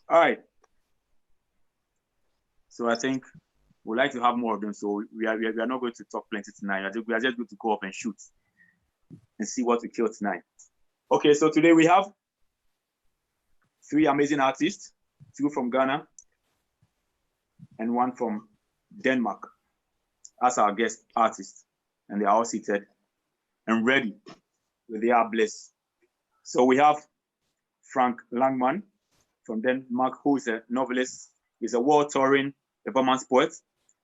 All right. So I think we'd like to have more of them. So we are not going to talk plenty tonight. We are just going to go up and shoot and see what we kill tonight. Okay, so today we have 3 amazing artists, 2 from Ghana and 1 from Denmark as our guest artists. And they are all seated and ready with their bliss. So we have Frank Langman from Denmark, who is a novelist. He's a world touring performance poet,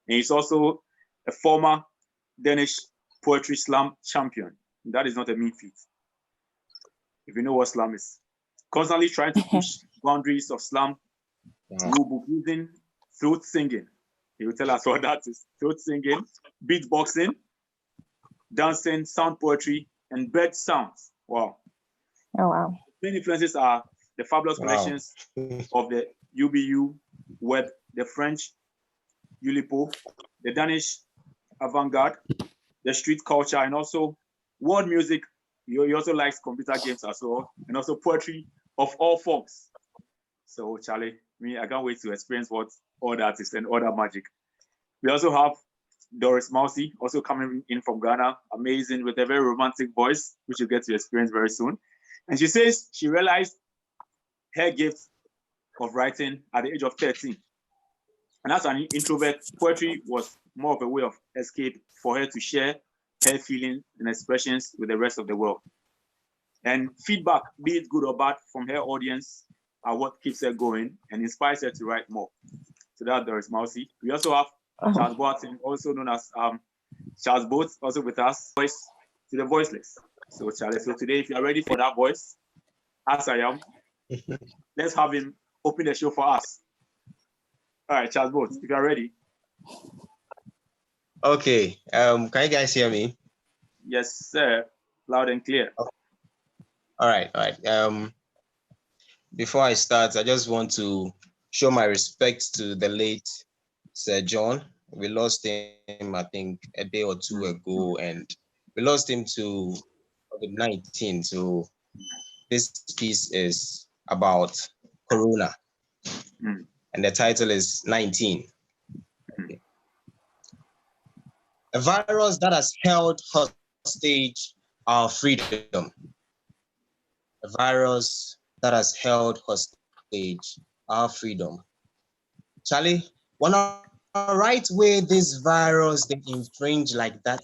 and he's also a former Danish poetry slam champion. That is not a mean feat. If you know what slam is, constantly trying to push boundaries of slam. We will be using throat singing. He will tell us what that is. Throat singing, beatboxing, dancing, sound poetry, and bird sounds. Wow. Oh, wow. Main influences are the fabulous collections of the UBU, Web, the French Ulipo, the Danish avant-garde, the street culture, and also world music. He also likes computer games as well, and also poetry of all forms. So, Charlie, I can't wait to experience what all that is and all that magic. We also have Doris Mousy, also coming in from Ghana, amazing, with a very romantic voice, which you'll get to experience very soon. And she says she realized her gift of writing at the age of 13. And as an introvert, poetry was more of a way of escape for her to share her feelings and expressions with the rest of the world. And feedback, be it good or bad, from her audience are what keeps her going and inspires her to write more. So that's Doris Mousy. We also have Charles Boateng, also known as Charles Boat, also with us, voice to the voiceless. So Charlie, so today, if you are ready for that voice, as I am, let's have him open the show for us. All right, Charles Boat, if you are ready. Okay. Can you guys hear me? Yes, sir. Loud and clear. All right. Before I start, I just want to show my respect to the late Sir John. We lost him, I think, a day or 2 ago, and we lost him to COVID-19. So this piece is about Corona, and the title is 19. Okay. A virus that has held hostage our freedom. A virus that has held hostage our freedom. Charlie, wanna right way this virus they infringe like that?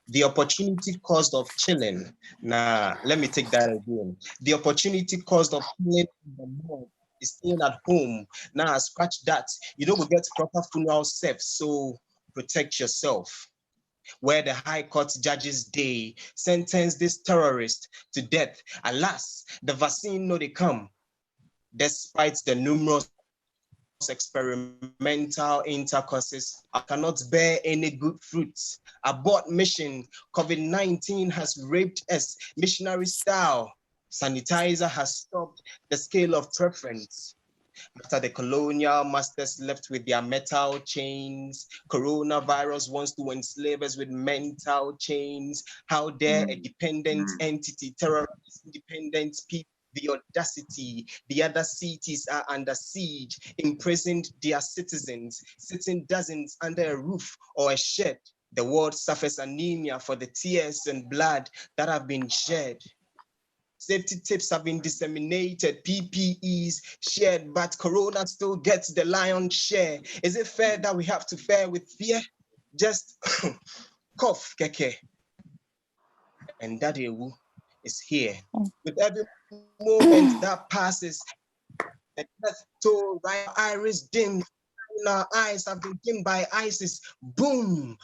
The opportunity cost of chilling. Nah, let me take that again. The opportunity cost of chilling in the mall is staying at home. Nah, scratch that. You don't get proper funeral safe, so protect yourself. Where the High Court judges day sentence this terrorist to death. Alas, the vaccine no they come, despite the numerous experimental intercourses, I cannot bear any good fruits. Abort mission, COVID-19 has raped us missionary style. Sanitizer has stopped the scale of preference. After the colonial masters left with their metal chains, coronavirus wants to enslave us with mental chains. How dare a dependent entity terrorize independent people? The audacity, the other cities are under siege, imprisoned their citizens, sitting dozens under a roof or a shed. The world suffers anemia for the tears and blood that have been shed. Safety tips have been disseminated, PPEs shared, but Corona still gets the lion's share. Is it fair that we have to fare with fear? Just cough, keke. And Daddy is here. With every moment that passes, the death toll, right, iris dim, our eyes have been dimmed by ISIS. Boom!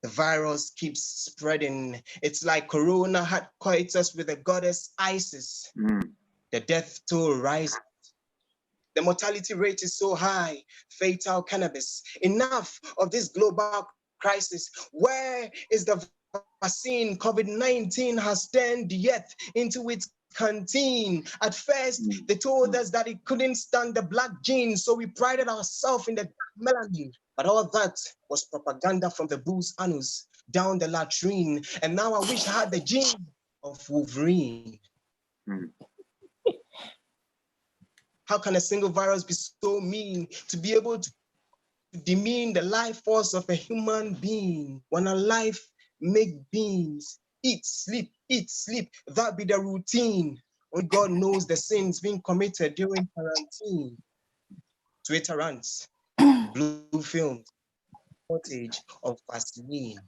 The virus keeps spreading. It's like Corona had coitus with the goddess Isis. The death toll rises. The mortality rate is so high. Fatal cannabis. Enough of this global crisis. Where is the vaccine? COVID-19 has turned the earth into its canteen. At first, they told us that it couldn't stand the black gene, so we prided ourselves in the melanin. But all that was propaganda from the bull's anus down the latrine. And now I wish I had the gene of Wolverine. How can a single virus be so mean to be able to demean the life force of a human being? When a life make beings eat, sleep, that be the routine. Only God knows the sins being committed during quarantine. Twitter rants, blue films, footage of Vaseline.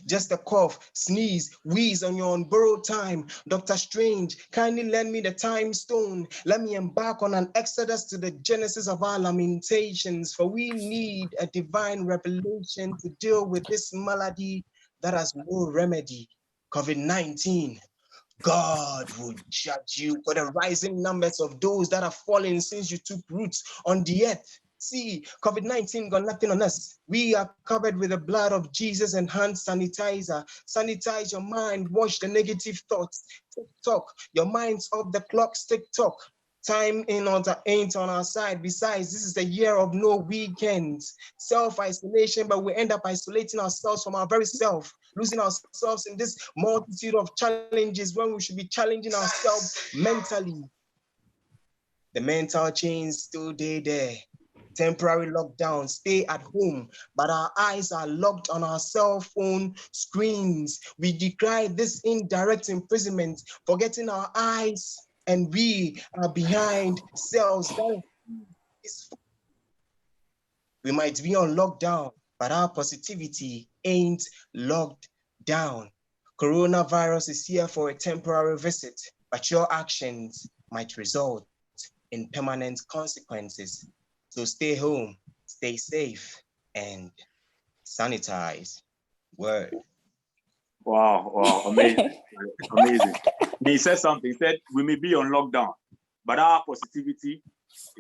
Just a cough, sneeze, wheeze on your unborrowed time. Dr. Strange, kindly lend me the time stone. Let me embark on an exodus to the genesis of our lamentations, for we need a divine revelation to deal with this malady that has no remedy. COVID-19. God will judge you for the rising numbers of those that have fallen since you took roots on the earth. See, COVID-19 got nothing on us. We are covered with the blood of Jesus and hand sanitizer. Sanitize your mind, wash the negative thoughts. TikTok, your mind's off the clock, TikTok. Time ain't on our side. Besides, this is the year of no weekends. Self-isolation, but we end up isolating ourselves from our very self, losing ourselves in this multitude of challenges when we should be challenging ourselves mentally. The mental chains still there. Temporary lockdown, stay at home, but our eyes are locked on our cell phone screens. We decry this indirect imprisonment, forgetting our eyes, and we are behind cells. We might be on lockdown, but our positivity ain't locked down. Coronavirus is here for a temporary visit, but your actions might result in permanent consequences. So stay home, stay safe, and sanitize. Word. Wow, amazing. Amazing. He said something. He said, we may be on lockdown, but our positivity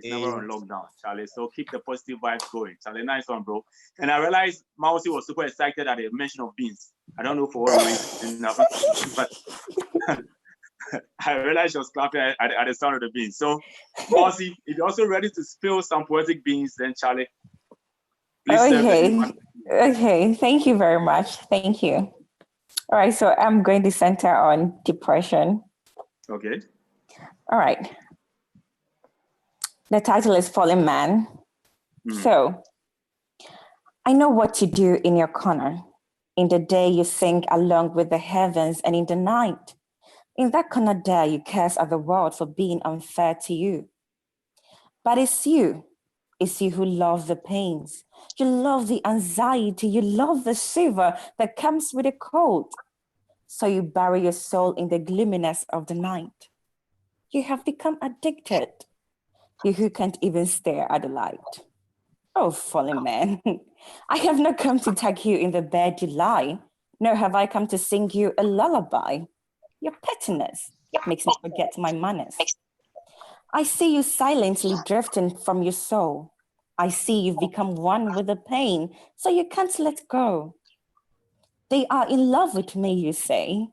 is never on lockdown, Charlie. So keep the positive vibes going. Charlie, nice one, bro. And I realized Mausi was super excited at the mention of beans. I don't know for what reason, but I realized she was clapping at the sound of the beans. So, Mausi, if you're also ready to spill some poetic beans, then Charlie, please Okay, thank you very much. Thank you. All right, so I'm going to center on depression. Okay. All right. The title is Fallen Man. So, I know what you do in your corner. In the day you sing along with the heavens, and in the night, in that corner there, you curse at the world for being unfair to you. But it's you who love the pains. You love the anxiety. You love the shiver that comes with a cold. So you bury your soul in the gloominess of the night. You have become addicted. You who can't even stare at the light. Oh, fallen man, I have not come to tuck you in the bed you lie, nor have I come to sing you a lullaby. Your pettiness makes me forget my manners. I see you silently drifting from your soul. I see you've become one with the pain, so you can't let go. They are in love with me, you say,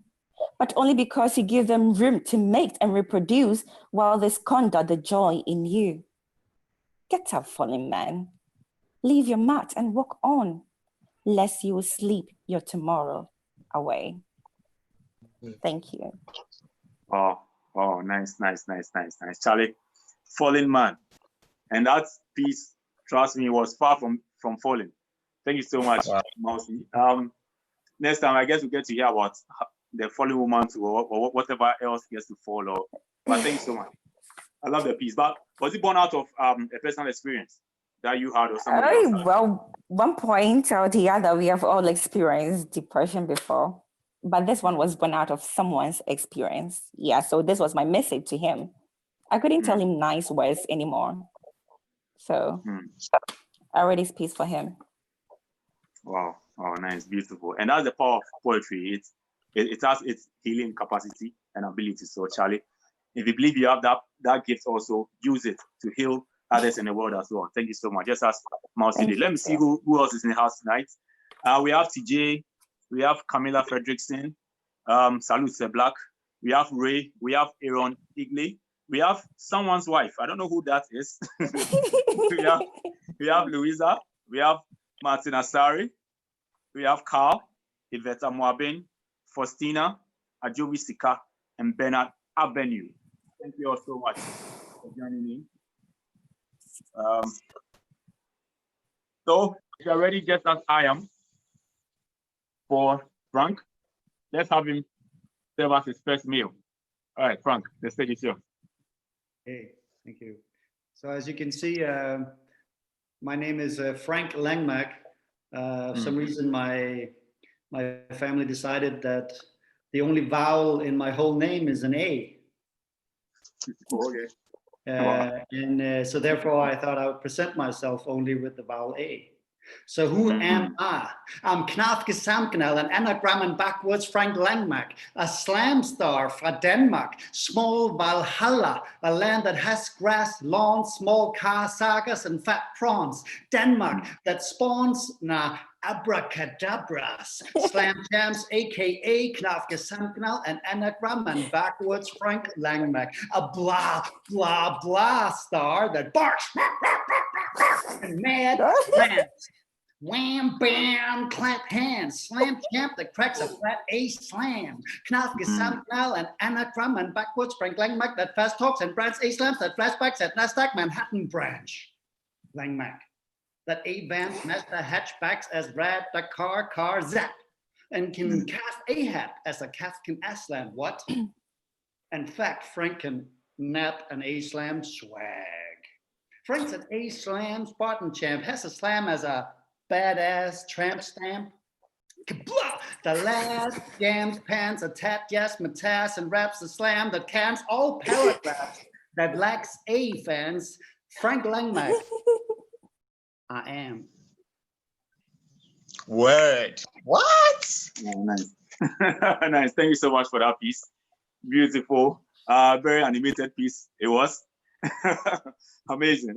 but only because you give them room to mate and reproduce while they squander the joy in you. Get up, fallen man. Leave your mat and walk on, lest you will sleep your tomorrow away. Thank you. Oh, nice. Charlie, fallen man. And that piece, trust me, was far from falling. Thank you so much, Mausi. Next time, I guess we get to hear about the fallen woman too, or whatever else gets to follow. But thank you so much. I love the piece. But was it born out of a personal experience that you had or somebody else had? Well, one point or the other, we have all experienced depression before. But this one was born out of someone's experience. Yeah, so this was my message to him. I couldn't tell him nice words anymore. So I wrote this piece for him. Wow, nice, beautiful. And that's the power of poetry. It has its healing capacity and ability. So Charlie, if you believe you have that gift also, use it to heal others in the world as well. Thank you so much. Just as Mausi did. Let me see who else is in the house tonight. We have TJ, we have Camilla Fredrickson, Salute Black, we have Ray, we have Aaron Igley, we have someone's wife. I don't know who that is. we have Louisa, we have Martin Asari, we have Carl, Iveta Moabin, Faustina, Ajovi Sika, and Bernard Avenue. Thank you all so much for joining me. So, if you're ready, just as I am, for Frank, let's have him serve us his first meal. All right, Frank, the stage is yours. Hey, thank you. So as you can see, my name is Frank Langmack. For some reason, my family decided that the only vowel in my whole name is an A. Okay. So therefore, I thought I would present myself only with the vowel A. So who am I? I'm Knafke Samkenel, an anagram and backwards Frank Langmack, a slam star from Denmark, small Valhalla, a land that has grass, lawns, small car sagas and fat prawns. Denmark that spawns abracadabras, slam jams, aka Knafke Samkenel, an anagram and backwards Frank Langmack, a blah, blah, blah star that barks and mad rants. Wham, bam, clap hands, slam champ that cracks a flat A slam. Knafke Samkenel and anagram and backwards Frank Langmack that fast talks and brands A slams that flashbacks at Nasdaq Manhattan branch. Langmack. That A vans Mazda hatchbacks as rad Dakar car zap. And can calf Ahab as a calf can aslam. What? In fact, Frank can nap an A slam swag. Frank's an A slam Spartan champ, has a slam as a badass tramp stamp. Kablah! The lad jams pants a tat yes matas and raps a slam that cans all paragraphs that lacks A fans. Frank Langmack. I am. Word. What? Oh, nice. Nice. Thank you so much for that piece. Beautiful. Very animated piece. It was. Amazing.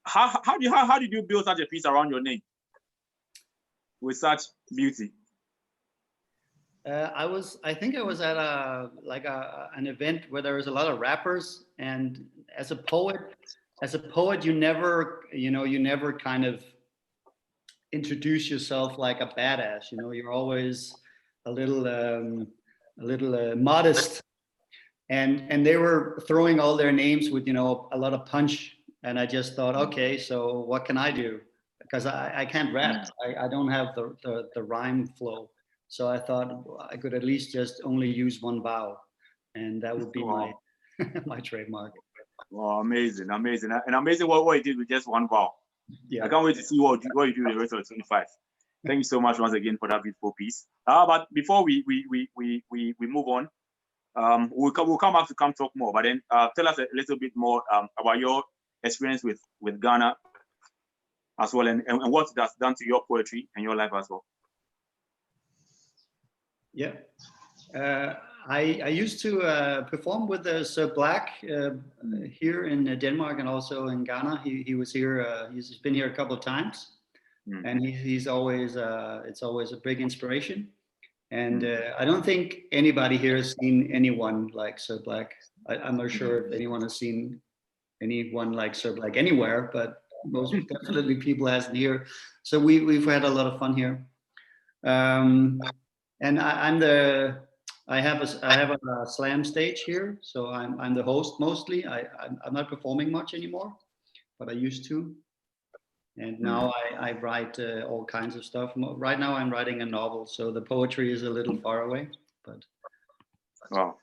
How did you build such a piece around your name with such beauty? I think I was at an event where there was a lot of rappers, and as a poet, you never kind of introduce yourself like a badass. You know, you're always a little modest, and they were throwing all their names with a lot of punch. And I just thought, okay, so what can I do? Because I can't rap. I don't have the rhyme flow. So I thought I could at least just only use one vowel, and that would be my my trademark. Oh, amazing. And amazing what you did with just one vowel. Yeah. I can't wait to see what you do the rest of the 25. Thank you so much once again for that beautiful piece. But before we move on, we'll come back to talk more. But then tell us a little bit more about your experience with Ghana as well, and what that's done to your poetry and your life as well. Yeah, I used to perform with Sir Black here in Denmark and also in Ghana. He was here. He's been here a couple of times, and he's always it's always a big inspiration. And I don't think anybody here has seen anyone like Sir Black. I'm not sure if anyone has seen anyone like Sir Black anywhere, but most definitely people hasn't here. So we've had a lot of fun here. And I have a slam stage here, so I'm the host mostly. I'm not performing much anymore, but I used to. And now I write all kinds of stuff. Right now I'm writing a novel, so the poetry is a little far away. But wow.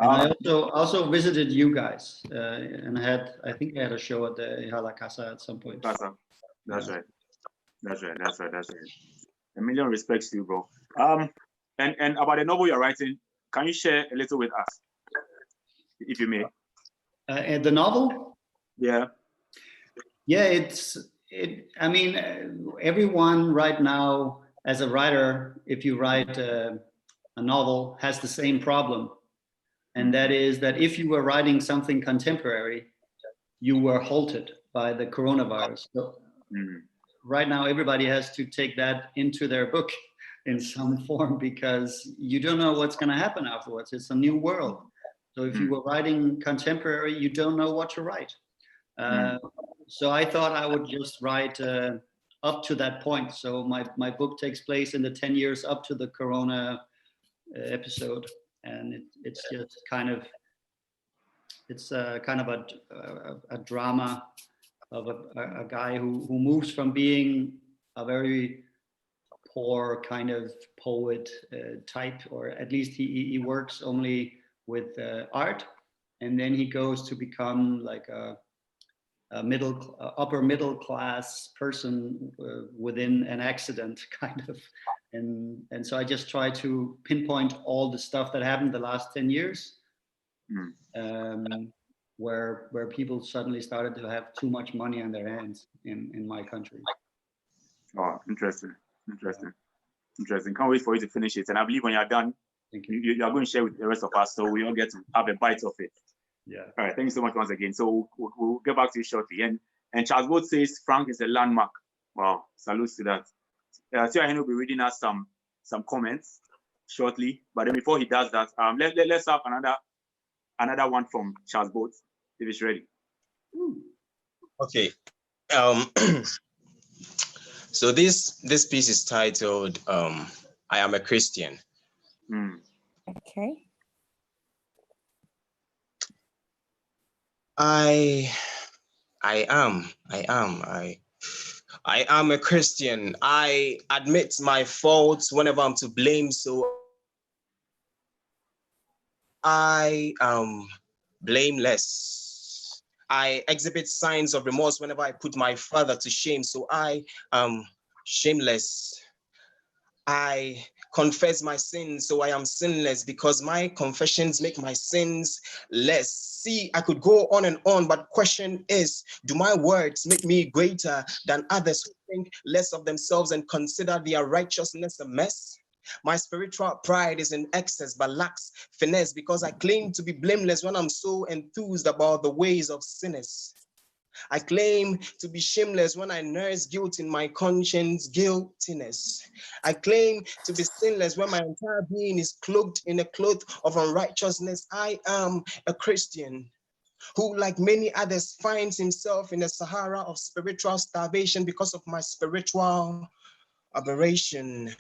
And I also visited you guys, and I think I had a show at the Ehalakasa at some point. That's right. A million respects to you, bro. And about the novel you're writing, can you share a little with us, if you may? And the novel? Yeah. Yeah, I mean, everyone right now as a writer, if you write a novel, has the same problem. And that is that if you were writing something contemporary, you were halted by the coronavirus. So right now, everybody has to take that into their book in some form because you don't know what's going to happen afterwards. It's a new world. So if you were writing contemporary, you don't know what to write. So I thought I would just write up to that point. So my book takes place in the 10 years up to the Corona episode. And it's just kind of It's kind of a drama of a guy who moves from being a very poor kind of poet type, or at least he works only with art, and then he goes to become like a upper middle class person within an accident, kind of. And so I just try to pinpoint all the stuff that happened the last 10 years, where people suddenly started to have too much money on their hands in my country. Oh, interesting. Can't wait for you to finish it. And I believe when you're done, you are going to share with the rest of us, so we all get to have a bite of it. Yeah. All right. Thank you so much once again. So we'll get back to you shortly. And Charles Boat says Frank is a landmark. Wow. Salutes to that. Tia will be reading us some comments shortly. But then before he does that, let's have another one from Charles Boat, if he's ready. Okay. So this piece is titled I Am a Christian. Okay. I am a Christian. I admit my faults whenever I'm to blame, so I am blameless. I exhibit signs of remorse whenever I put my father to shame, so I am shameless. I confess my sins, so I am sinless, because my confessions make my sins less. See, I could go on and on, but question is, do my words make me greater than others who think less of themselves and consider their righteousness a mess? My spiritual pride is in excess but lacks finesse, because I claim to be blameless when I'm so enthused about the ways of sinners. I claim to be shameless when I nurse guilt in my conscience, guiltiness. I claim to be sinless when my entire being is cloaked in a cloth of unrighteousness. I am a Christian who, like many others, finds himself in the Sahara of spiritual starvation because of my spiritual aberration.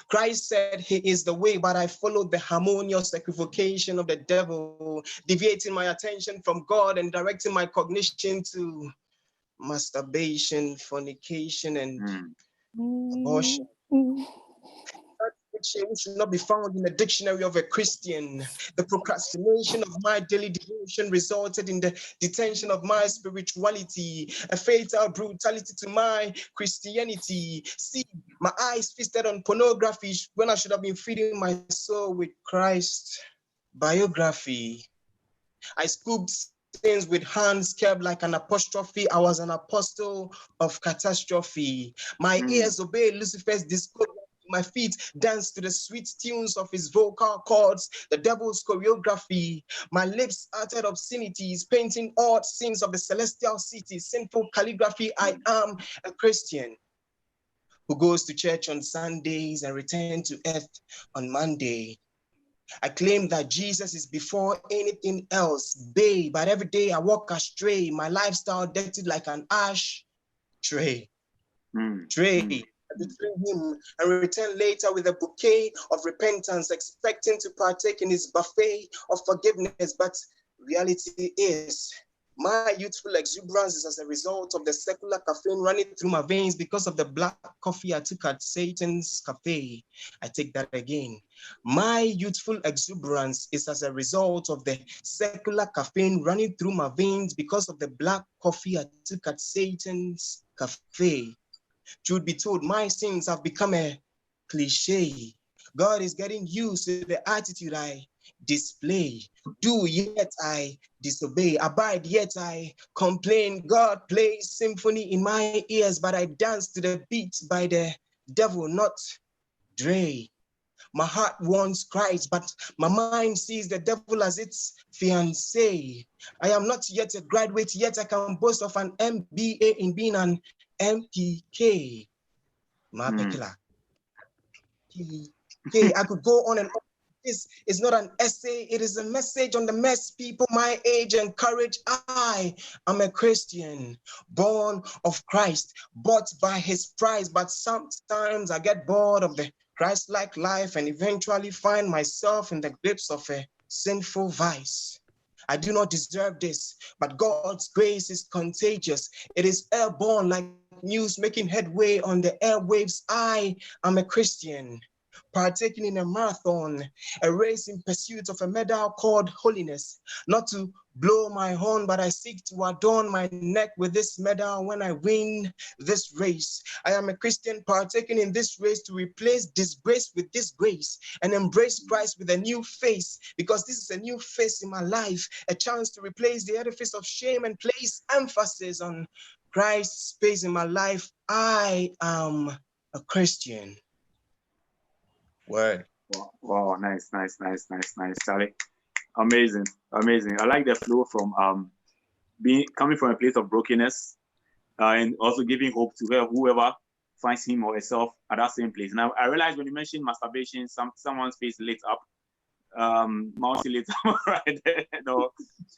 Christ said he is the way, but I followed the harmonious equivocation of the devil, deviating my attention from God and directing my cognition to masturbation, fornication, and abortion. Which should not be found in the dictionary of a Christian. The procrastination of my daily devotion resulted in the detention of my spirituality, a fatal brutality to my Christianity. See, my eyes feasted on pornography when I should have been feeding my soul with Christ's biography. I scooped things with hands curved like an apostrophe. I was an apostle of catastrophe. My ears obeyed Lucifer's discourse. My feet danced to the sweet tunes of his vocal cords, the devil's choreography. My lips uttered obscenities, painting odd scenes of the celestial city, sinful calligraphy. I am a Christian who goes to church on Sundays and returns to earth on Monday. I claim that Jesus is before anything else, babe, but every day I walk astray, my lifestyle dirtied like an ash tray. I betray him and return later with a bouquet of repentance, expecting to partake in his buffet of forgiveness. But reality is, my youthful exuberance is as a result of the secular caffeine running through my veins because of the black coffee I took at Satan's cafe. I take that again. My youthful exuberance is as a result of the secular caffeine running through my veins because of the black coffee I took at Satan's cafe. Truth be told, my sins have become a cliche. God is getting used to the attitude I display. Do, yet I disobey. Abide, yet I complain. God plays symphony in my ears, but I dance to the beat by the devil, not Dre. My heart wants Christ, but my mind sees the devil as its fiancé. I am not yet a graduate, yet I can boast of an MBA in being an MPK. I could go on and on. This is not an essay, it is a message on the mess people my age encourage. I am a Christian, born of Christ, bought by his price, but sometimes I get bored of the Christ-like life and eventually find myself in the grips of a sinful vice. I do not deserve this, but God's grace is contagious. It is airborne like news making headway on the airwaves. I am a Christian, partaking in a marathon, a race in pursuit of a medal called holiness. Not to blow my horn, but I seek to adorn my neck with this medal when I win this race. I am a Christian partaking in this race to replace disgrace with disgrace and embrace Christ with a new face, because this is a new face in my life, a chance to replace the edifice of shame and place emphasis on Christ's space in my life. I am a Christian. Word. Wow, nice, Charlie. Amazing. I like the flow from coming from a place of brokenness, and also giving hope to whoever finds him or herself at that same place. Now I realized when you mentioned masturbation, someone's face lit up, mousy lit up right there. No,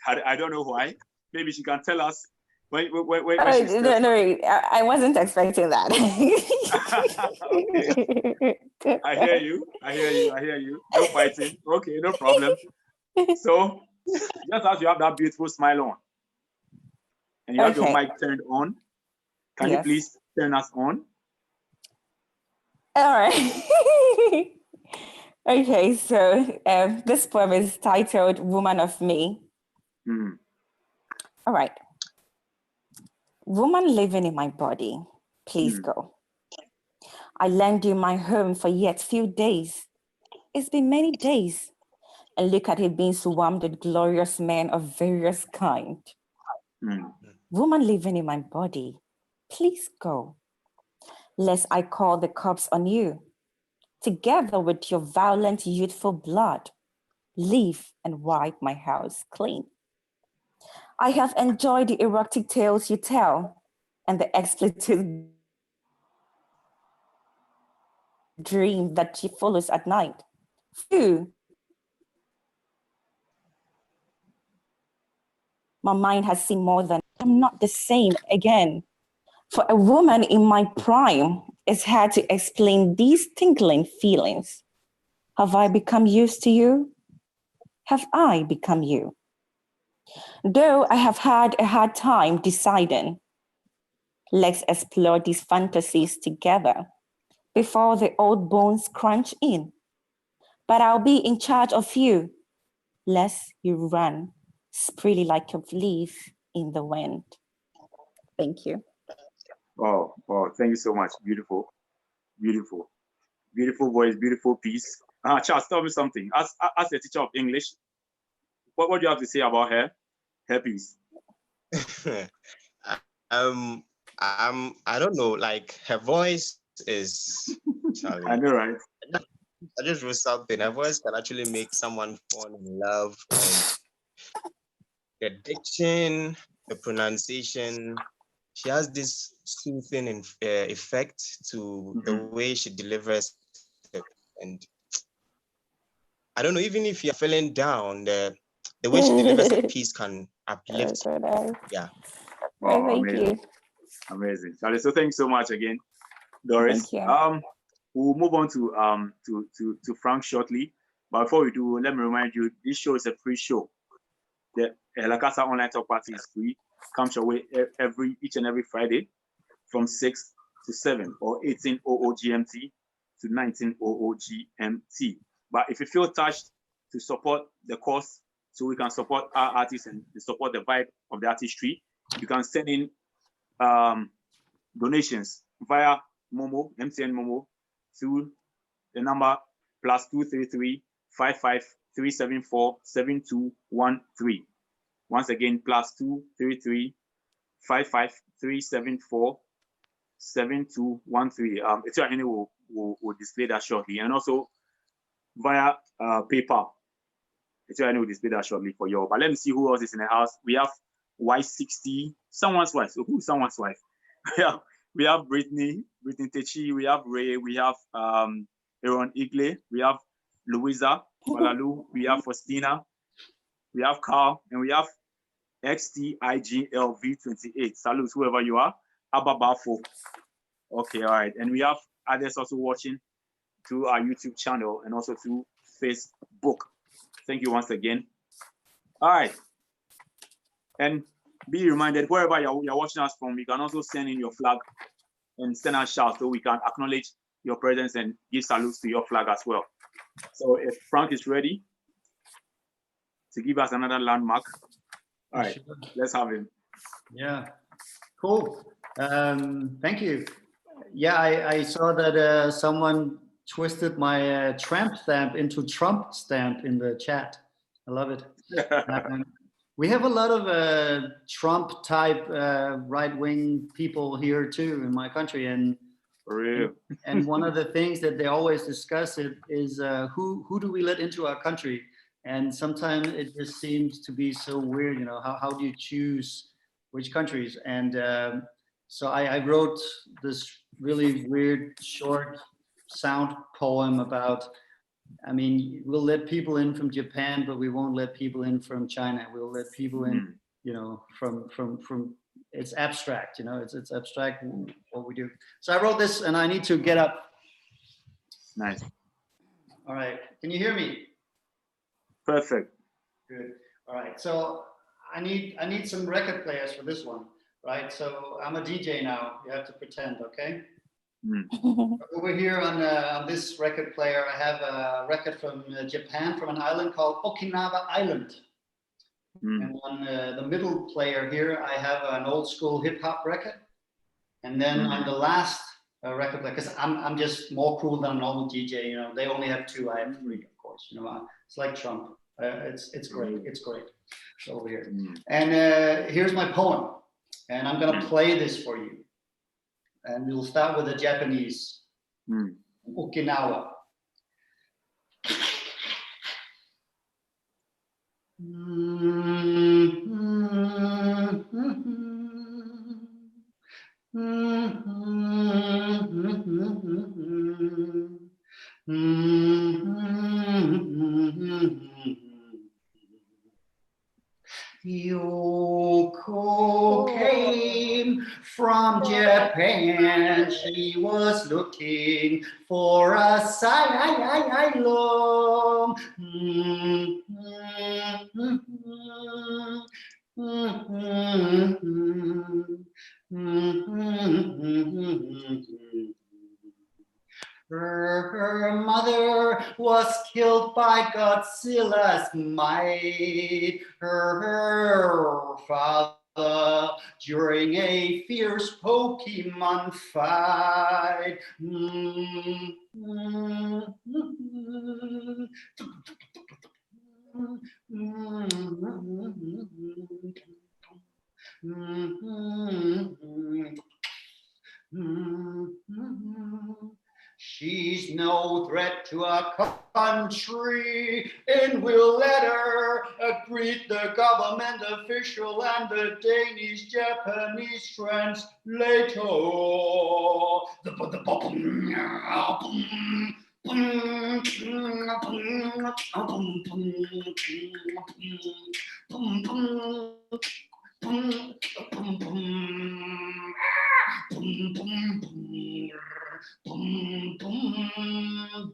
I don't know why. Maybe she can tell us. When no, I wasn't expecting that. Okay. I hear you. No fighting. Okay, no problem. So, just as you have that beautiful smile on, and you have your mic turned on, can you please turn us on? All right. Okay, so this poem is titled Woman of Me. All right. Woman living in my body, please go. I lend you my home for yet few days. It's been many days. And look at it being swarmed with glorious men of various kind. Woman living in my body, please go. Lest I call the cops on you. Together with your violent youthful blood, leave and wipe my house clean. I have enjoyed the erotic tales you tell and the expletive dream that she follows at night. Phew. My mind has seen more than I'm not the same again. For a woman in my prime, it's hard to explain these tingling feelings. Have I become used to you? Have I become you? Though I have had a hard time deciding, let's explore these fantasies together before the old bones crunch in. But I'll be in charge of you, lest you run spreely like a leaf in the wind. Thank you. Oh, thank you so much. Beautiful voice, beautiful piece. Charles, tell me something. As a teacher of English, what do you have to say about her piece? I don't know, like her voice is Charlie. I know, right? I just wrote something. Her voice can actually make someone fall in love. And the diction, the pronunciation, she has this soothing effect to the way she delivers it. And I don't know, even if you're feeling down, the way she delivers a piece can uplift. Yeah. Wow, thank you. Amazing. Charlie, so thanks so much again, Doris. Thank you. We'll move on to Frank shortly. But before we do, let me remind you, this show is a free show. The Ehalakasa Online Talk Party is free. Comes your way each and every Friday from 6 to 7 or 18:00 GMT to 19:00 GMT. But if you feel touched to support the cause, so we can support our artists and support the vibe of the artistry, you can send in donations via Momo, MTN Momo, to the number +233 55 374 7213. Once again, +233 55 374 7213. Etienne will display that shortly, and also via PayPal. Etienne will display that shortly for you. But let me see who else is in the house. We have Y60, someone's wife. So who's someone's wife? we have Brittany Techi, we have Ray, we have Aaron Igle, we have Louisa Malalu, we have Faustina, we have Carl, and we have XTIGLV28. Salute, whoever you are. Ababafo. Okay, all right. And we have others also watching through our YouTube channel and also through Facebook. Thank you once again. All right. And be reminded, wherever you're watching us from, you can also send in your flag and send us shouts so we can acknowledge your presence and give salutes to your flag as well. So if Frank is ready to give us another landmark, all right, let's have him. Yeah, cool. Thank you. Yeah, I saw that someone twisted my tramp stamp into Trump stamp in the chat. I love it. We have a lot of Trump type right-wing people here too in my country, and For real. and one of the things that they always discuss is who do we let into our country, and sometimes it just seems to be so weird. You know, how do you choose which countries? And so I wrote this really weird short sound poem about, I mean, we'll let people in from Japan, but we won't let people in from China. We'll let people in, you know, from it's abstract, you know, it's abstract what we do. So I wrote this and I need to get up. Nice. All right. Can you hear me? Perfect. Good. All right. So I need some record players for this one, right? So I'm a DJ now. You have to pretend, okay? Over here on this record player, I have a record from Japan, from an island called Okinawa Island. And on the middle player here, I have an old school hip hop record. And then on the last record player, because I'm just more cool than a normal DJ, you know, they only have two, I have three, of course. You know, it's like Trump. It's great. It's great. It's over here. And here's my poem. And I'm going to play this for you. And we'll start with the Japanese. Okinawa. Yoko came from Japan. She was looking for a asylum. Her mother was killed by Godzilla's might. Her father during a fierce Pokemon fight. She's no threat to our country, and we'll let her greet the government official and the Danish-Japanese translator.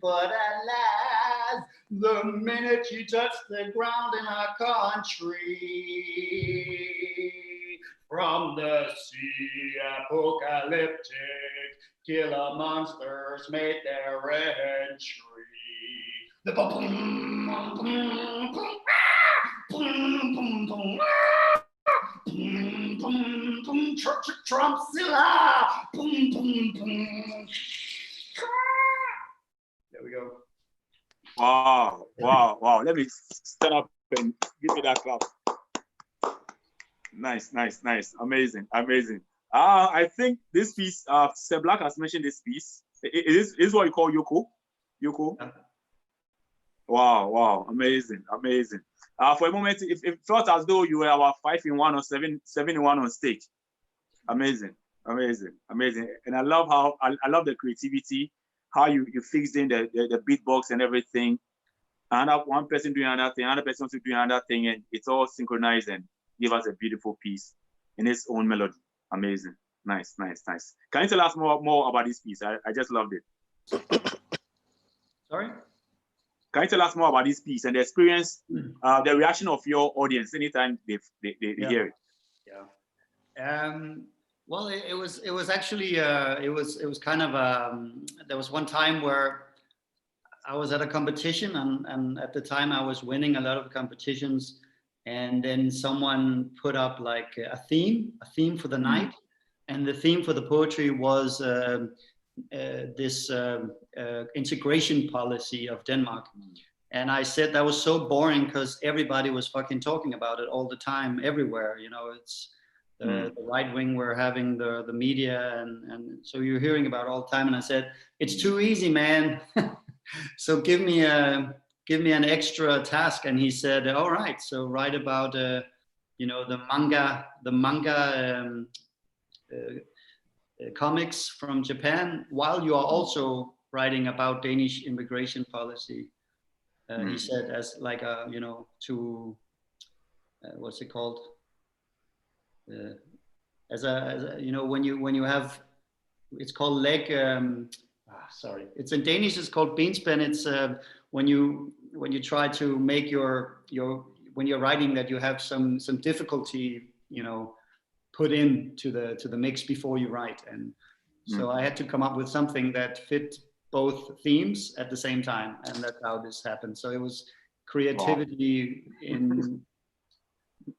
But alas, the minute she touched the ground in our country, from the sea, apocalyptic killer monsters made their entry. The Trumpzilla! There we go. Wow, wow, wow. Let me stand up and give me that clap. Nice, nice, nice. Amazing, amazing. I think this piece, Sir Black has mentioned this piece. It is what you call Yoko. Yoko. Wow, wow. Amazing, amazing. For a moment, it felt as though you were about 5-in-1 or 7-in-1 on stage. Amazing, amazing, amazing. And I love how I love the creativity, how you fixed in the beatbox and everything. And one person doing another thing, another person also doing another thing, and it's all synchronized and give us a beautiful piece in its own melody. Amazing. Nice, nice, nice. Can you tell us more about this piece? I just loved it. Sorry? Can you tell us more about this piece and the experience, the reaction of your audience anytime they hear it? Yeah. Well, it was actually it was kind of there was one time where I was at a competition, and at the time I was winning a lot of competitions, and then someone put up like a theme for the night, and the theme for the poetry was this integration policy of Denmark. And I said that was so boring because everybody was fucking talking about it all the time, everywhere. You know, it's the right wing were having the media, and so you're hearing about it all the time. And I said, it's too easy, man. So give me an extra task. And he said, all right, so write about you know, the manga comics from Japan, while you are also writing about Danish immigration policy. He said, as like a, you know, to what's it called? As a you know, when you have, it's called leg. Sorry, it's in Danish. It's called benspænd. It's when you try to make your when you're writing that you have some difficulty, you know, put into the mix before you write. And so I had to come up with something that fit both themes at the same time, and that's how this happened. So it was creativity in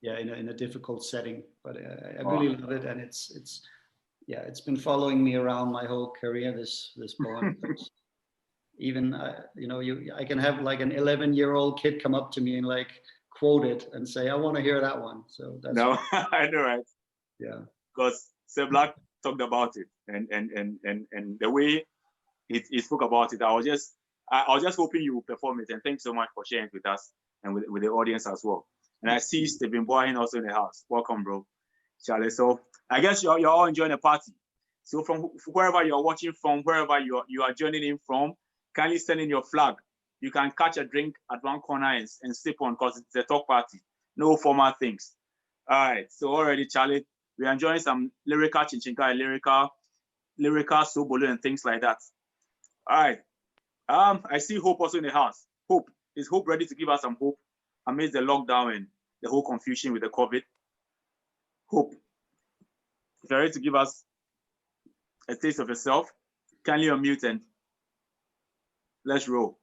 a difficult setting, but I really love it, and it's been following me around my whole career. This poem. Even you know, I can have like an 11-year-old kid come up to me and like quote it and say, I want to hear that one. So that's I know, right? Yeah, because Sir Black talked about it, and the way he spoke about it, I was just hoping you would perform it. And thanks so much for sharing it with us and with the audience as well. And I see Stephen Boyne also in the house. Welcome, bro, Charlie. So I guess you're all enjoying the party. So from wherever you're watching from, wherever you are joining in from, kindly send in your flag. You can catch a drink at one corner and sip on, because it's a talk party. No formal things. All right. So already, Charlie, we're enjoying some lyrical chinchinka, lyrical sobolo and things like that. All right. I see Hope also in the house. Hope, is Hope ready to give us some hope amidst the lockdown and the whole confusion with the COVID? Hope, if you're ready to give us a taste of yourself, kindly unmute and let's roll.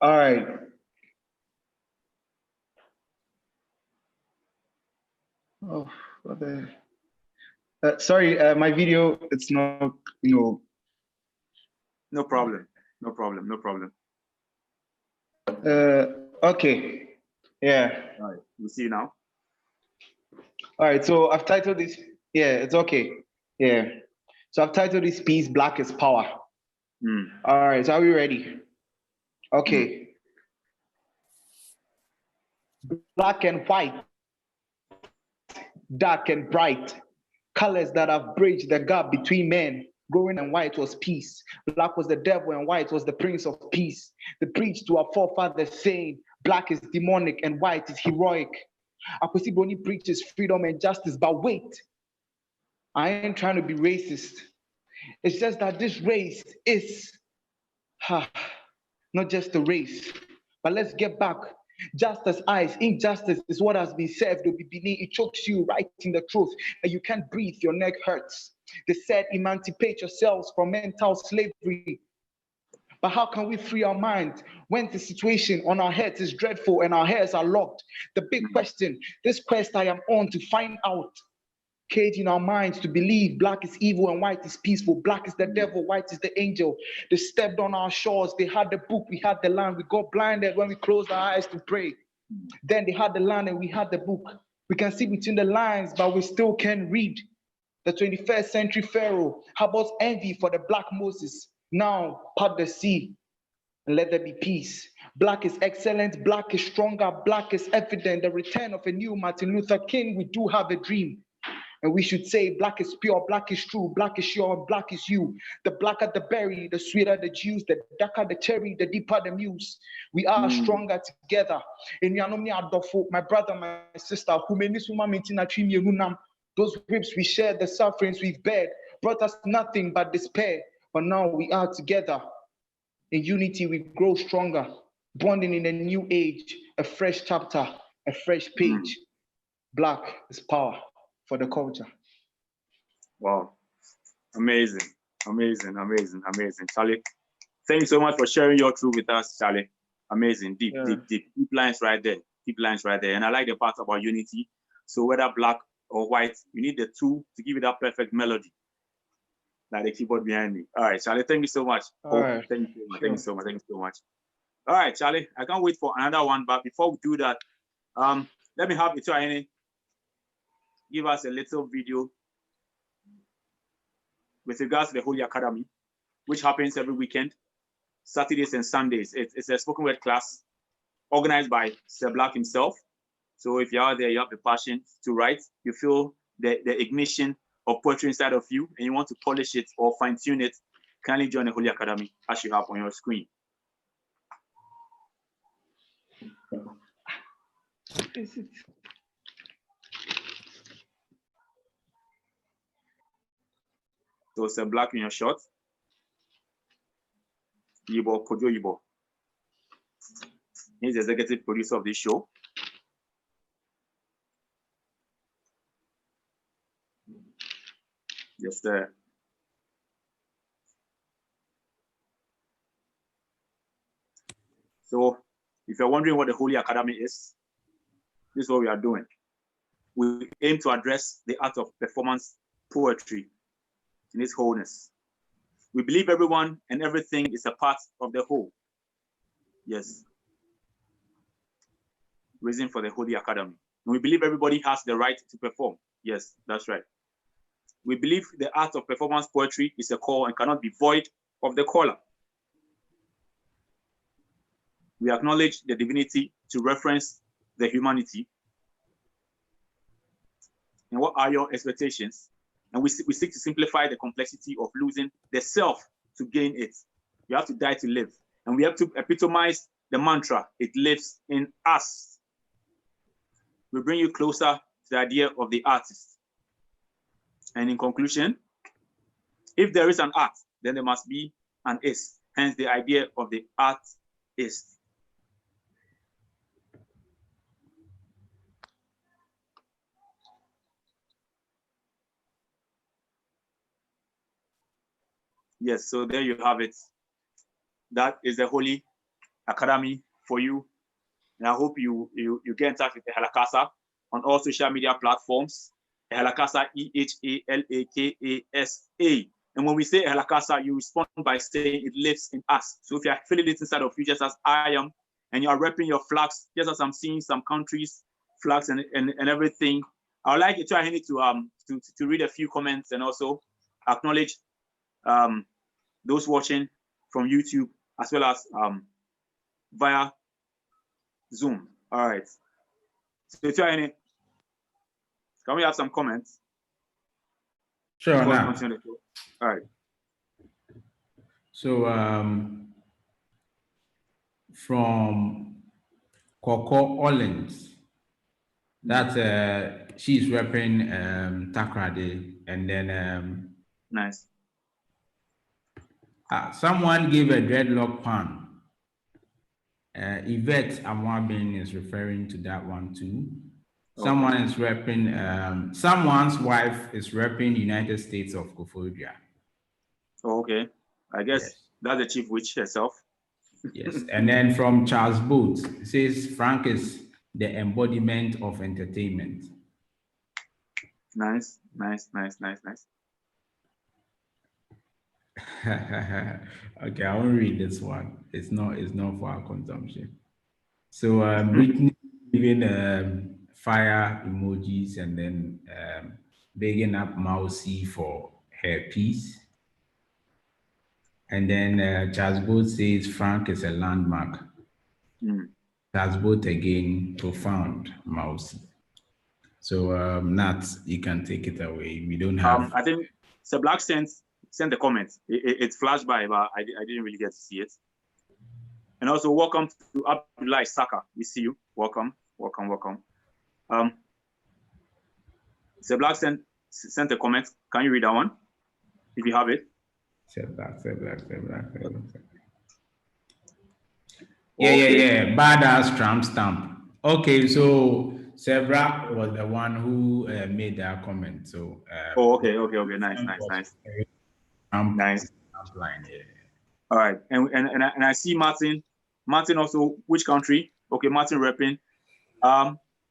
All right. Oh, what the? Sorry, my video, it's not, you know. No problem. No problem. No problem. Okay. Yeah. All right. We'll see you now. All right. So I've titled this. Yeah, it's okay. Yeah. So I've titled this piece, Black is Power. All right. So are we ready? Okay. Black and white, dark and bright, colors that have bridged the gap between men. Growing and white was peace. Black was the devil and white was the prince of peace. The preach to our forefathers saying, black is demonic and white is heroic. Akwesi Boni preaches freedom and justice, but wait, I ain't trying to be racist. It's just that this race is not just a race, but let's get back. Justice eyes, injustice is what has been served. It chokes you right in the throat, and you can't breathe, your neck hurts. They said, emancipate yourselves from mental slavery. But how can we free our minds when the situation on our heads is dreadful and our hairs are locked? The big question, this quest I am on to find out, caging our minds to believe black is evil and white is peaceful. Black is the devil, white is the angel. They stepped on our shores. They had the book, we had the land. We got blinded when we closed our eyes to pray. Then they had the land and we had the book. We can see between the lines, but we still can't read. The 21st century Pharaoh harbors envy for the black Moses. Now part the sea and let there be peace. Black is excellent, black is stronger, black is evident. The return of a new Martin Luther King, we do have a dream. And we should say black is pure, black is true, black is sure, black is you. The blacker the berry, the sweeter the juice, the darker the cherry, the deeper the muse. We are stronger together. My brother, my sister, those whips we shared, the sufferings we've bared, brought us nothing but despair. But now we are together. In unity, we grow stronger, bonding in a new age, a fresh chapter, a fresh page. Black is power for the culture. Wow. Amazing. Amazing. Amazing. Amazing. Charlie, thank you so much for sharing your truth with us, Charlie. Amazing. Deep lines right there. Deep lines right there. And I like the part about unity. So whether black or white, you need the two to give it that perfect melody. Like the keyboard behind me. All right, Charlie, thank you so much. Right. Thank you so much. Thank you so much. Thank you so much. All right, Charlie, I can't wait for another one. But before we do that, let me have Ituahene give us a little video with regards to the Holy Academy, which happens every weekend, Saturdays and Sundays. It's a spoken word class organized by Sir Black himself. So if you're out there, you have the passion to write, you feel the ignition of poetry inside of you, and you want to polish it or fine-tune it, kindly join the Holy Academy as you have on your screen. So Sir Black in your shot. Yibo Kojo Yibo. He's the executive producer of this show. Yes, sir. So if you're wondering what the Holy Academy is, this is what we are doing. We aim to address the art of performance poetry in its wholeness. We believe everyone and everything is a part of the whole. Yes. Reason for the Holy Academy. And we believe everybody has the right to perform. Yes, that's right. We believe the art of performance poetry is a call and cannot be void of the caller. We acknowledge the divinity to reference the humanity. And what are your expectations? And we seek to simplify the complexity of losing the self to gain it. You have to die to live. And we have to epitomize the mantra, it lives in us. We bring you closer to the idea of the artist. And in conclusion, if there is an art, then there must be an is. Hence the idea of the art is. Yes, so there you have it. That is the Holy Academy for you. And I hope you get in touch with Ehalakasa on all social media platforms. Ehalakasa, Ehalakasa. And when we say Ehalakasa, you respond by saying it lives in us. So if you're feeling it inside of you, just as I am, and you are repping your flags, just as I'm seeing some countries' flags and everything, I would like you to read a few comments and also acknowledge those watching from YouTube as well as via Zoom. All right. So, can we have some comments? Sure. Now. All right. So from Coco Orleans, that she's repping Takrade, and then nice. Someone gave a dreadlock pan. Yvette Amwabin is referring to that one too. Someone is repping, someone's wife is repping United States of Kofodria. Oh, okay. I guess that's the chief witch herself. Yes. And then from Charles Booth, it says Frank is the embodiment of entertainment. Nice, nice, nice, nice, nice. Okay, I won't read this one. It's not for our consumption. So Brittany giving fire emojis and then bigging up Mousy for her piece. And then Charles Booth says Frank is a landmark. Charles Booth again, profound Mousy. So Nat, you can take it away. We don't have. I think Sir Black sent the comments. It flashed by, but I didn't really get to see it. And also, welcome to Abdullah Saka. We see you. Welcome, welcome, welcome. Sir Black sent a comment. Can you read that one, if you have it? Sir Black. Yeah. Badass tramp stamp. Okay, so Sebra was the one who made that comment. So okay. Nice. Nice. Stamp line, yeah. All right. And I see Martin. Martin also, which country? Okay, Martin repping.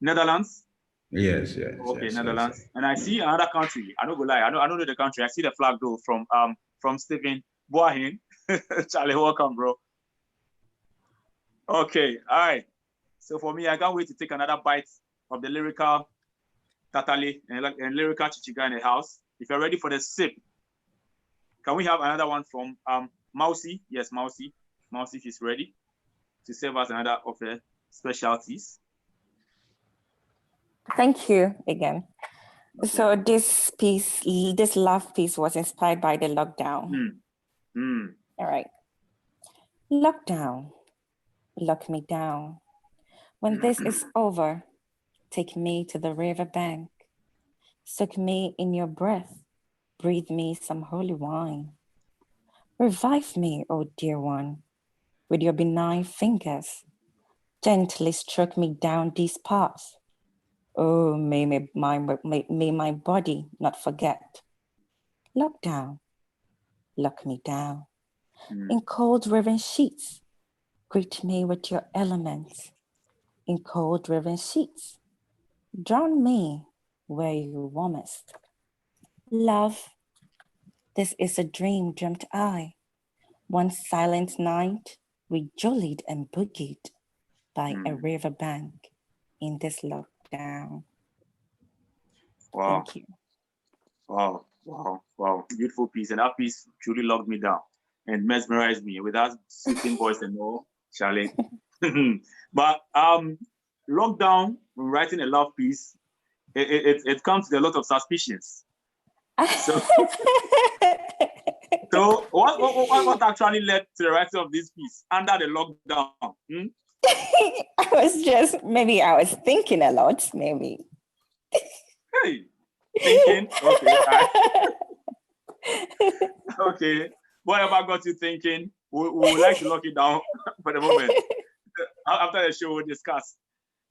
Netherlands. Yes. Okay, Netherlands. And I see another country. I don't go lie. I don't know the country. I see the flag though from Stephen Boahin. Charlie, welcome, bro. Okay, all right. So for me, I can't wait to take another bite of the lyrical Tatali and lyrical Chichiga in the house. If you're ready for the sip, can we have another one from Mousy? Yes, Mousy. Mousy, if he's ready to serve us another of the specialties. Thank you again. Okay. So this love piece was inspired by the lockdown. All right. Lockdown, lock me down. When this is over, take me to the riverbank. Soak me in your breath. Breathe me some holy wine. Revive me, oh dear one, with your benign fingers. Gently stroke me down these paths. Oh, may my body not forget. Lockdown, lock me down. In cold riven sheets, greet me with your elements. In cold riven sheets, drown me where you warmest. Love, this is a dream dreamt I. One silent night, we jollied and boogied by a riverbank in this lockdown. Wow. Thank you. Wow. Beautiful piece. And that piece truly locked me down and mesmerized me with that soothing voice and all, Charlie. But lockdown, when writing a love piece, it comes with a lot of suspicions. So what actually led to the writing of this piece under the lockdown? I was thinking a lot, maybe. Hey, thinking? Okay. Okay. Whatever got you thinking, we would like to lock it down for the moment. After the show, we'll discuss.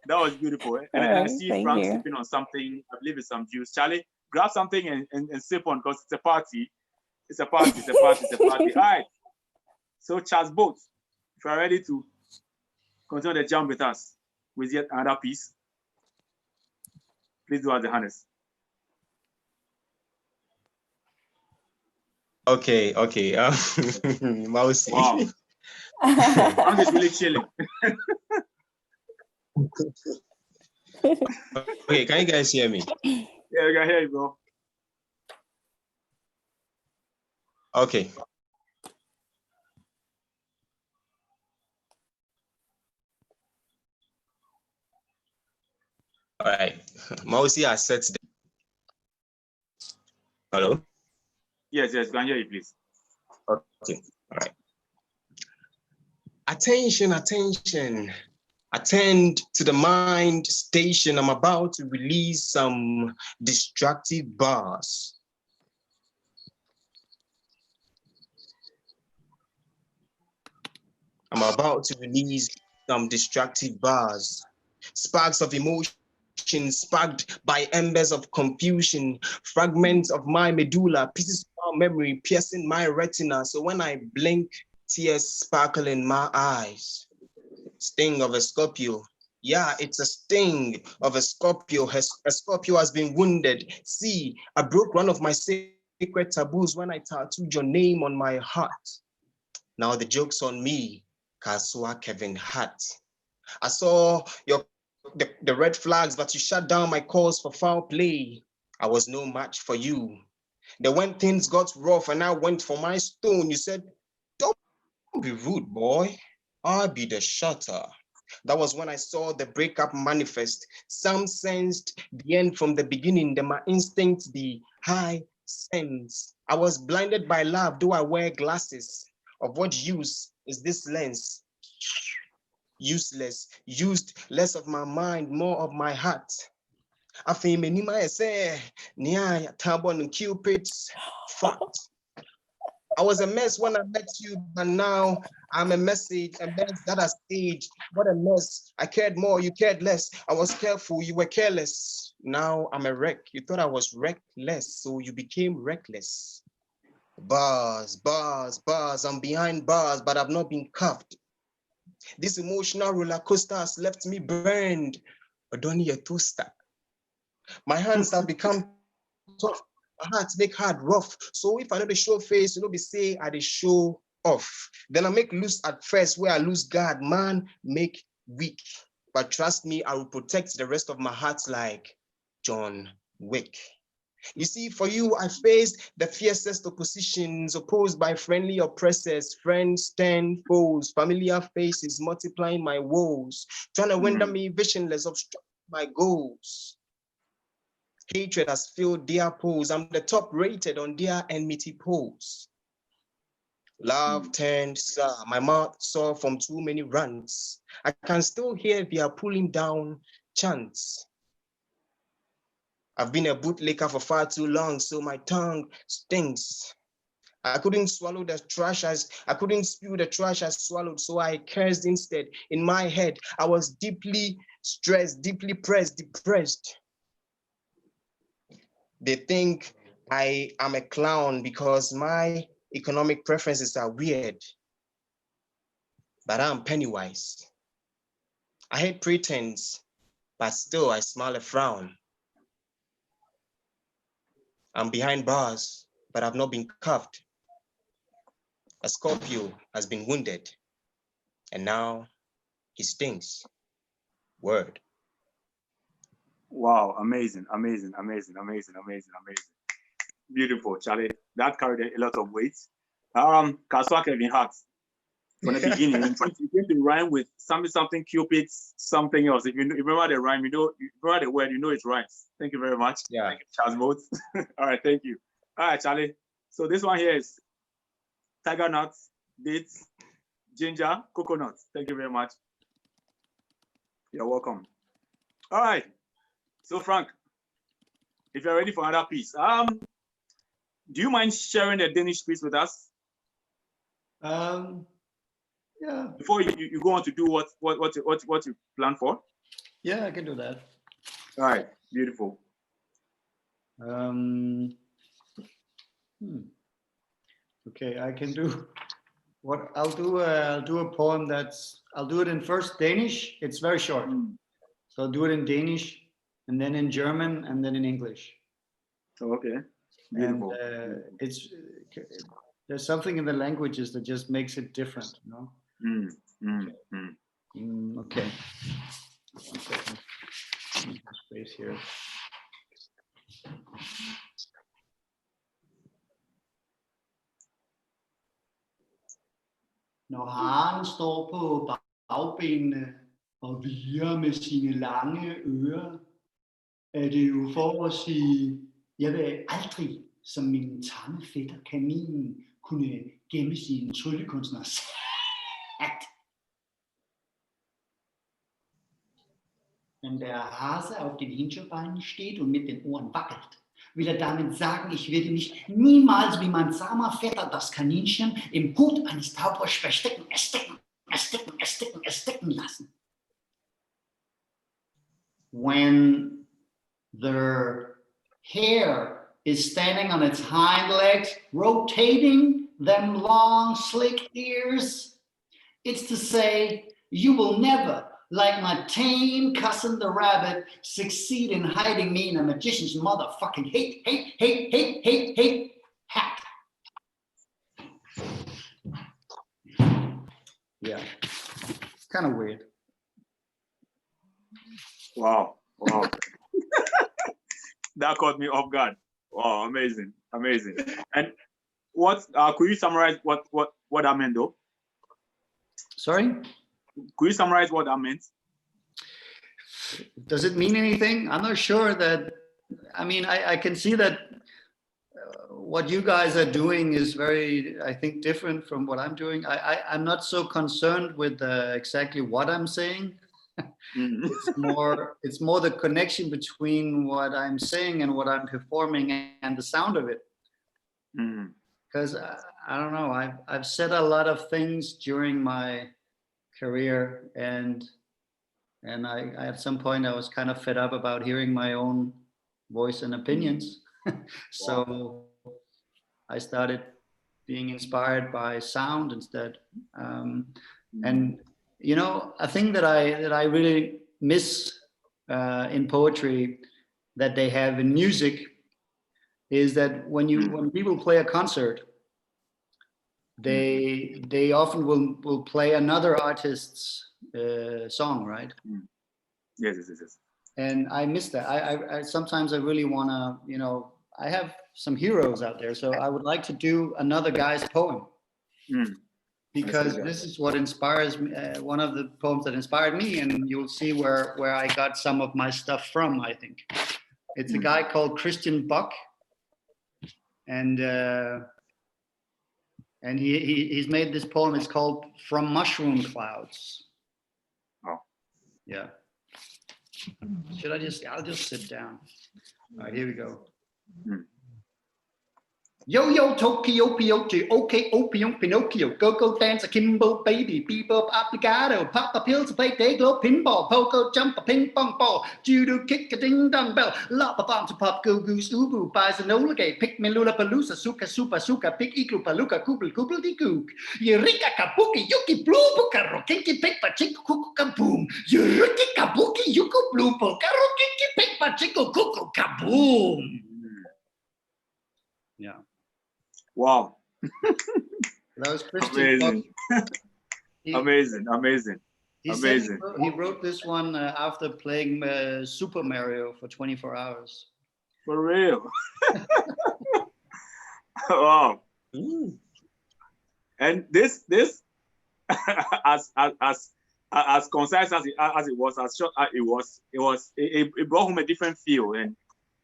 That was beautiful. And I see Frank sipping on something. I believe it's some juice. Charlie, grab something and sip on because it's a party. It's a party. All right. So, Charles Boat, if you're ready to continue the jam with us with yet another piece, please do as the harness. Okay. Mousy. Wow. I'm just really chilling. Okay, can you guys hear me? Yeah, we can hear you, bro. Okay. All right. Mousy has set the... Hello? Yes, we can hear you, please. Okay. All right. Attention. Attend to the mind station. I'm about to release some destructive bars. I'm about to release some destructive bars. Sparks of emotion sparked by embers of confusion, fragments of my medulla, pieces of my memory piercing my retina. So when I blink, tears sparkle in my eyes. Sting of a Scorpio. Yeah, it's a sting of a Scorpio. A Scorpio has been wounded. See, I broke one of my sacred taboos when I tattooed your name on my heart. Now the joke's on me, Kasua Kevin Hart. I saw the red flags, but you shut down my calls for foul play. I was no match for you. Then when things got rough and I went for my stone, you said, don't be rude, boy. I'll be the shutter. That was when I saw the breakup manifest. Some sensed the end from the beginning, then my instincts the high sense. I was blinded by love, though I wear glasses. Of what use is this lens? Useless, used less of my mind, more of my heart. I feel many my say, Nia, Tabon and Cupid's fact. I was a mess when I met you, but now I'm a mess that has aged. What a mess. I cared more, you cared less. I was careful, you were careless. Now I'm a wreck. You thought I was reckless, so you became reckless. Bars, bars, bars. I'm behind bars, but I've not been cuffed. This emotional roller coaster has left me burned. But don't need a toaster. My hands have become tough. My heart make hard rough. So if I know the show face, you know, be say I the show off. Then I make loose at first where I lose guard. Man, make weak. But trust me, I will protect the rest of my heart like John Wick. You see, for you, I faced the fiercest oppositions, opposed by friendly oppressors, friends, ten foes, familiar faces, multiplying my woes, trying to render me visionless, obstruct my goals. Hatred has filled their polls. I'm the top rated on their enmity polls. Love turned sour. My mouth sore from too many rants. I can still hear their pulling down chants. I've been a bootlicker for far too long, so my tongue stinks. I couldn't swallow the trash I couldn't spew the trash I swallowed, so I cursed instead. In my head, I was deeply stressed, deeply pressed, depressed. They think I am a clown because my economic preferences are weird, but I'm Pennywise. I hate pretense, but still I smile a frown. I'm behind bars, but I've not been cuffed. A Scorpio has been wounded, and now he stings. Word. Wow, amazing. Beautiful, Charlie. That carried a lot of weight. Kaswa Kevin Hart. From the beginning, it's going to rhyme with something Cupid, something else. If you remember the rhyme, you remember the word, it rhymes. Thank you very much. Yeah. Thank you, Charles Motes. All right, thank you. All right, Charlie. So this one here is tiger nuts, dates, ginger, coconut. Thank you very much. You're welcome. All right. So Frank, if you're ready for another piece, do you mind sharing the Danish piece with us? Yeah. Before you go on to do what you plan for? Yeah, I can do that. All right, beautiful. Okay, I can do what I'll do. I'll do a poem I'll do it in first Danish. It's very short. So I'll do it in Danish and then in German and then in English. Okay. Beautiful. And there's something in the languages that just makes it different, you know? Okay. 1 second. Space here. Når haren står på bagbenene og virer med sine lange ører, er det jo for at sige, jeg vil aldrig som min tamme fætter kaninen kunne gemme sine tryllekunstners hat. Wenn der Hase auf den Hinterbeinen steht und mit den Ohren wackelt, will er damit sagen, ich werde mich niemals wie mein zahmer Vetter das Kaninchen im Hut eines Taubers ersticken lassen. When their hair is standing on its hind legs, rotating them long, slick ears, it's to say, you will never, like my tame cousin the rabbit, succeed in hiding me in a magician's motherfucking hate hat. Yeah, it's kind of weird. Wow. That caught me off guard. Wow, amazing. And what could you summarize what that meant though? Sorry? Could you summarize what that meant? Does it mean anything? I'm not sure that, I mean, I can see that what you guys are doing is very, I think, different from what I'm doing. I'm not so concerned with exactly what I'm saying. It's more the connection between what I'm saying and what I'm performing and the sound of it. because I don't know, I've said a lot of things during my career, and I at some point I was kind of fed up about hearing my own voice and opinions. So I started being inspired by sound instead. And you know, a thing that I really miss in poetry that they have in music is that when people play a concert, they often will play another artist's song, right? Yes. And I miss that. I sometimes I really want to, you know, I have some heroes out there, so I would like to do another guy's poem. Because this is what inspires me. One of the poems that inspired me, and you'll see where I got some of my stuff from, I think. It's a guy called Christian Buck, and he's made this poem. It's called From Mushroom Clouds. Oh. Yeah. I'll just sit down. All right, here we go. Yo, yo, Tokyo, Pioche, okay, opium, Pinocchio, go, dance, a Kimbo, baby, bebop, obligato, pop a pill to play day-glow, pinball, pogo, jump, a ping-pong ball, judo, kick, a ding-dong bell, lop a bomb to pop, go-goose, ubu, buys an oligate, pick me lula palooza, suka, suka, pick iglu, paluka, kubel, de gook, eureka, kabuki, yuki, blue, bucaro, kinky, pick, pachinko, kuku, kaboom, eureka, kabuki, yuku, blue, bucaro, kinky, pick, pachinko, kuku, kaboom. Yeah. Wow. That was Christian. Amazing. He wrote this one after playing Super Mario for 24 hours. For real. Wow. And this as concise as it was, as short as it brought home a different feel, and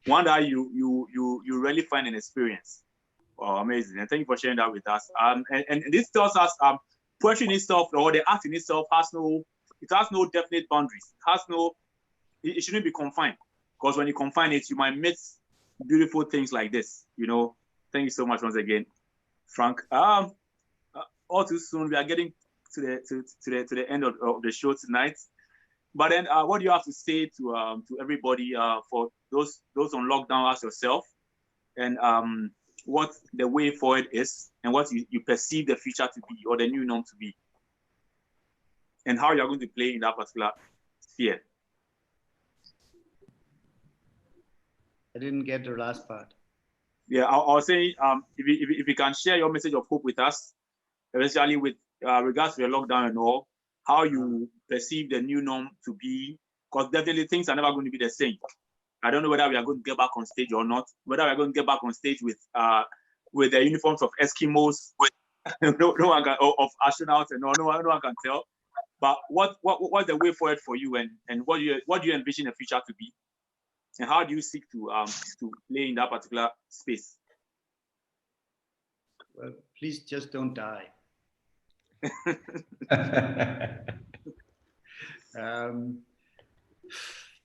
one that you really find an experience. Oh, amazing. And thank you for sharing that with us. And this tells us poetry in itself, or the art in itself, has no definite boundaries. It shouldn't be confined. Because when you confine it, you might miss beautiful things like this. You know. Thank you so much once again, Frank. All too soon, we are getting to the end of the show tonight. But then what do you have to say to everybody, for those on lockdown as yourself, and what the way forward is, and what you perceive the future to be, or the new norm to be, and how you're going to play in that particular sphere? I didn't get the last part. Yeah, I was saying, if you can share your message of hope with us, especially with regards to the lockdown and all, how you perceive the new norm to be, because definitely things are never going to be the same. I don't know whether we are going to get back on stage or not, whether we're going to get back on stage with the uniforms of Eskimos, no one can, of astronauts, and no one can tell. But what's the way forward for you, and what do you envision the future to be, and how do you seek to play in that particular space? Well, please just don't die.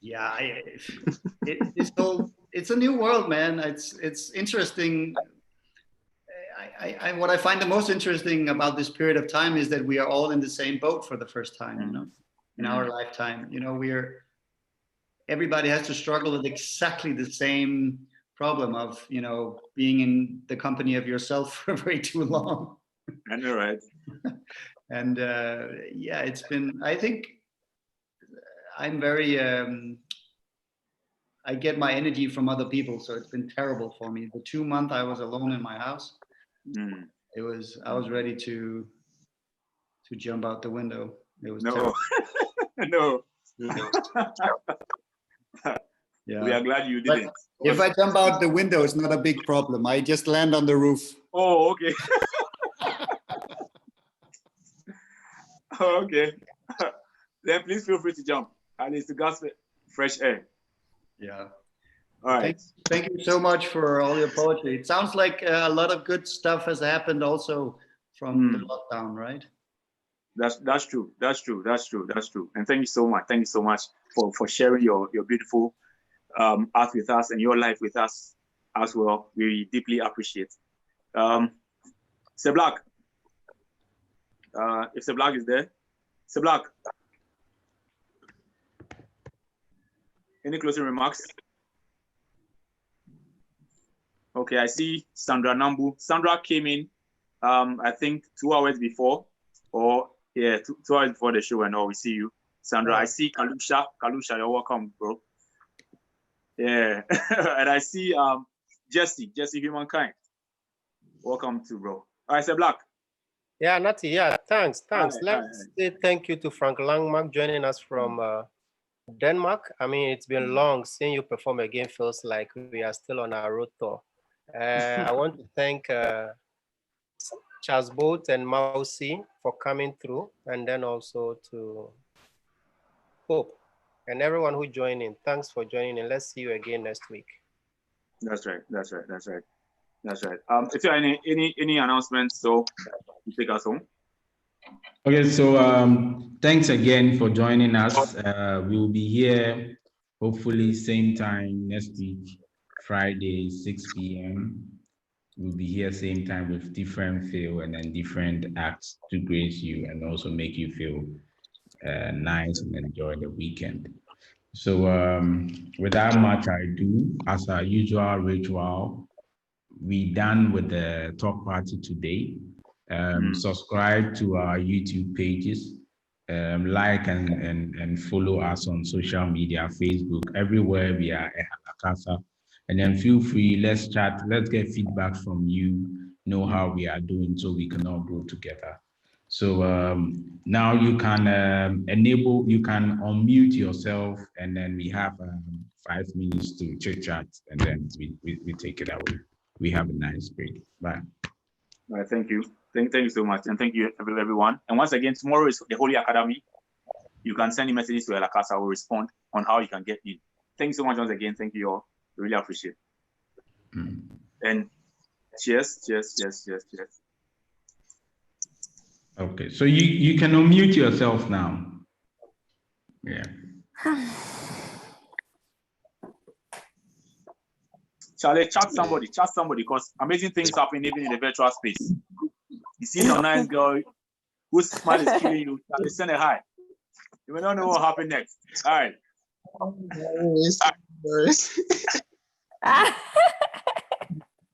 Yeah, it's a new world, man. It's interesting. What I find the most interesting about this period of time is that we are all in the same boat for the first time, you know, in our lifetime. You know, everybody has to struggle with exactly the same problem of, you know, being in the company of yourself for way too long. I know, right? And yeah, it's been, I think I'm very, I get my energy from other people. So it's been terrible for me. The 2 months I was alone in my house, I was ready to jump out the window. It was terrible. No. Yeah. We are glad you didn't. If I jump out the window, it's not a big problem. I just land on the roof. Oh, okay. Okay. Then please feel free to jump. And it's to gasp fresh air. Yeah. All right. Thank you so much for all your poetry. It sounds like a lot of good stuff has happened also from the lockdown, right? That's true. And thank you so much. Thank you so much for sharing your beautiful art with us and your life with us as well. We deeply appreciate. Sir Black. If Sir Black is there. Sir Black. Any closing remarks? Okay, I see Sandra Nambu. Sandra came in, I think 2 hours before, or yeah, 2 hours before the show, and all. We see you, Sandra. I see Kalusha. Kalusha, you're welcome, bro. Yeah, and I see Jesse Humankind. Welcome too, bro. All right, Sir Black. Yeah, Natty. Yeah, thanks. Let's say thank you to Frank Langmark joining us from Denmark. I mean, it's been long. Seeing you perform again feels like we are still on our road tour. I want to thank Charles Boat and Mausi for coming through, and then also to Hope and everyone who joined in. Thanks for joining in. Let's see you again next week. That's right. If there are any announcements, so you take us home. Okay, so thanks again for joining us. We will be here hopefully same time next week, Friday, 6 p.m. We'll be here same time with different feel and then different acts to grace you and also make you feel nice and enjoy the weekend. So without much ado, as our usual ritual, we done with the talk party today. Subscribe to our YouTube pages, like and follow us on social media, Facebook, everywhere we are Ehalakasa. And then feel free, let's chat, let's get feedback from you, know how we are doing so we can all grow together. So now you can you can unmute yourself, and then we have 5 minutes to chit chat, and then we take it away. We have a nice break. Bye. All right, thank you. Thank you so much. And thank you, everyone. And once again, tomorrow is the Holy Academy. You can send messages to Ehalakasa. I will respond on how you can get in. Thank you so much once again. Thank you all. Really appreciate it. And cheers. Okay, so you can unmute yourself now. Yeah. Charlie, chat somebody, because amazing things happen even in the virtual space. You see some nice girl whose smile is killing you. Charlie, send a hi. You may not know what happened next. All right.